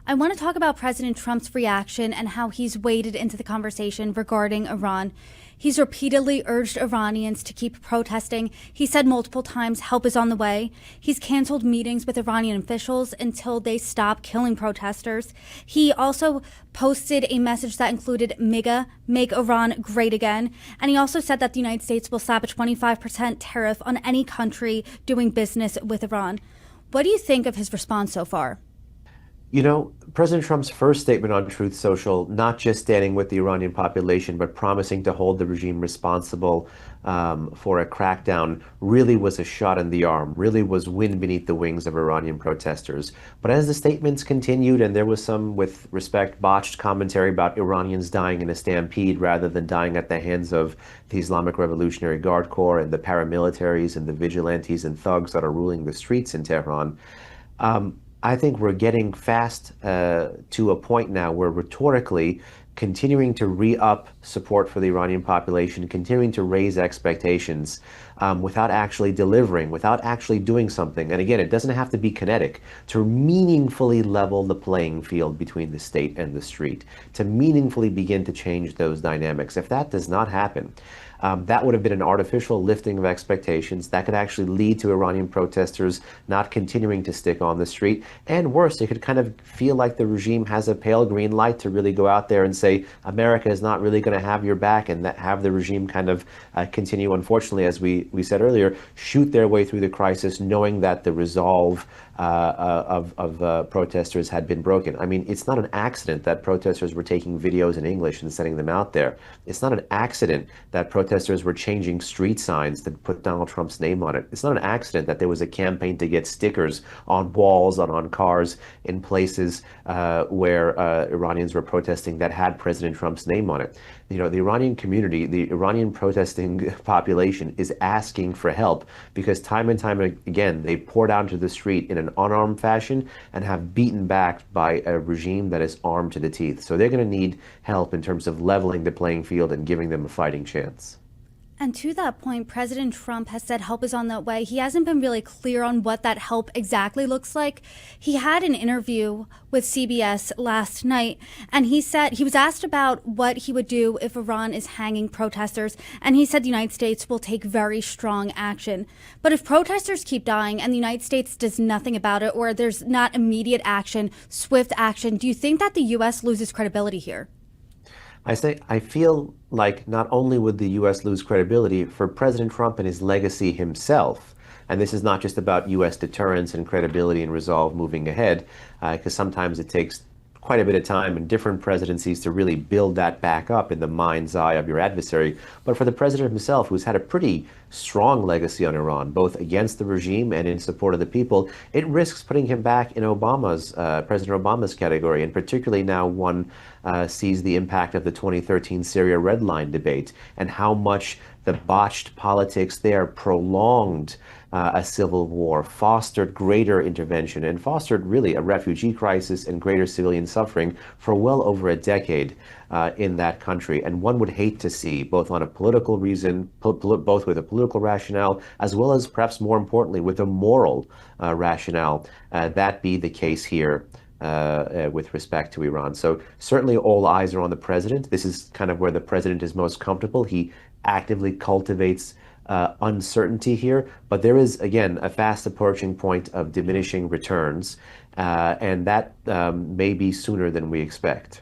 I want to talk about President Trump's reaction and how he's waded into the conversation regarding Iran. He's repeatedly urged Iranians to keep protesting. He said multiple times help is on the way. He's canceled meetings with Iranian officials until they stop killing protesters. He also posted a message that included MIGA, Make Iran Great Again. And he also said that the United States will slap a 25% tariff on any country doing business with Iran. What do you think of his response so far? You know, President Trump's first statement on Truth Social, not just standing with the Iranian population, but promising to hold the regime responsible for a crackdown, really was a shot in the arm, really was wind beneath the wings of Iranian protesters. But as the statements continued, and there was some, with respect, botched commentary about Iranians dying in a stampede rather than dying at the hands of the Islamic Revolutionary Guard Corps and the paramilitaries and the vigilantes and thugs that are ruling the streets in Tehran. I think we're getting fast to a point now where rhetorically continuing to re-up support for the Iranian population, continuing to raise expectations without actually delivering, without actually doing something. And again, it doesn't have to be kinetic, to meaningfully level the playing field between the state and the street, to meaningfully begin to change those dynamics. If that does not happen, that would have been an artificial lifting of expectations that could actually lead to Iranian protesters not continuing to stick on the street. And worse, it could kind of feel like the regime has a pale green light to really go out there and say, America is not really going to have your back, and that have the regime kind of continue, unfortunately, as we said earlier, shoot their way through the crisis, knowing that the resolve of protesters had been broken. I mean, it's not an accident that protesters were taking videos in English and sending them out there. It's not an accident that protesters were changing street signs to put Donald Trump's name on it. It's not an accident that there was a campaign to get stickers on walls and on cars in places where Iranians were protesting that had President Trump's name on it. You know, the Iranian community, the Iranian protesting population is asking for help because time and time again, they poured out into the street in an unarmed fashion and have beaten back by a regime that is armed to the teeth. So they're going to need help in terms of leveling the playing field and giving them a fighting chance. And to that point, President Trump has said help is on the way. He hasn't been really clear on what that help exactly looks like. He had an interview with CBS last night, and he said he was asked about what he would do if Iran is hanging protesters, and he said the United States will take very strong action. But if protesters keep dying and the United States does nothing about it, or there's not immediate action, swift action, do you think that the U.S. loses credibility here? I feel like not only would the U.S. lose credibility for President Trump and his legacy himself, and this is not just about U.S. deterrence and credibility and resolve moving ahead, because sometimes it takes quite a bit of time and different presidencies to really build that back up in the mind's eye of your adversary. But for the president himself, who's had a pretty strong legacy on Iran, both against the regime and in support of the people, it risks putting him back in President Obama's category. And particularly now one sees the impact of the 2013 Syria Red Line debate and how much the botched politics there prolonged a civil war, fostered greater intervention, and fostered really a refugee crisis and greater civilian suffering for well over a decade in that country. And one would hate to see, both on a political reason, both with a political rationale, as well as perhaps more importantly, with a moral rationale, that be the case here. With respect to Iran. So certainly all eyes are on the president. This is kind of where the president is most comfortable. He actively cultivates uncertainty here, but there is, again, a fast approaching point of diminishing returns, and that may be sooner than we expect.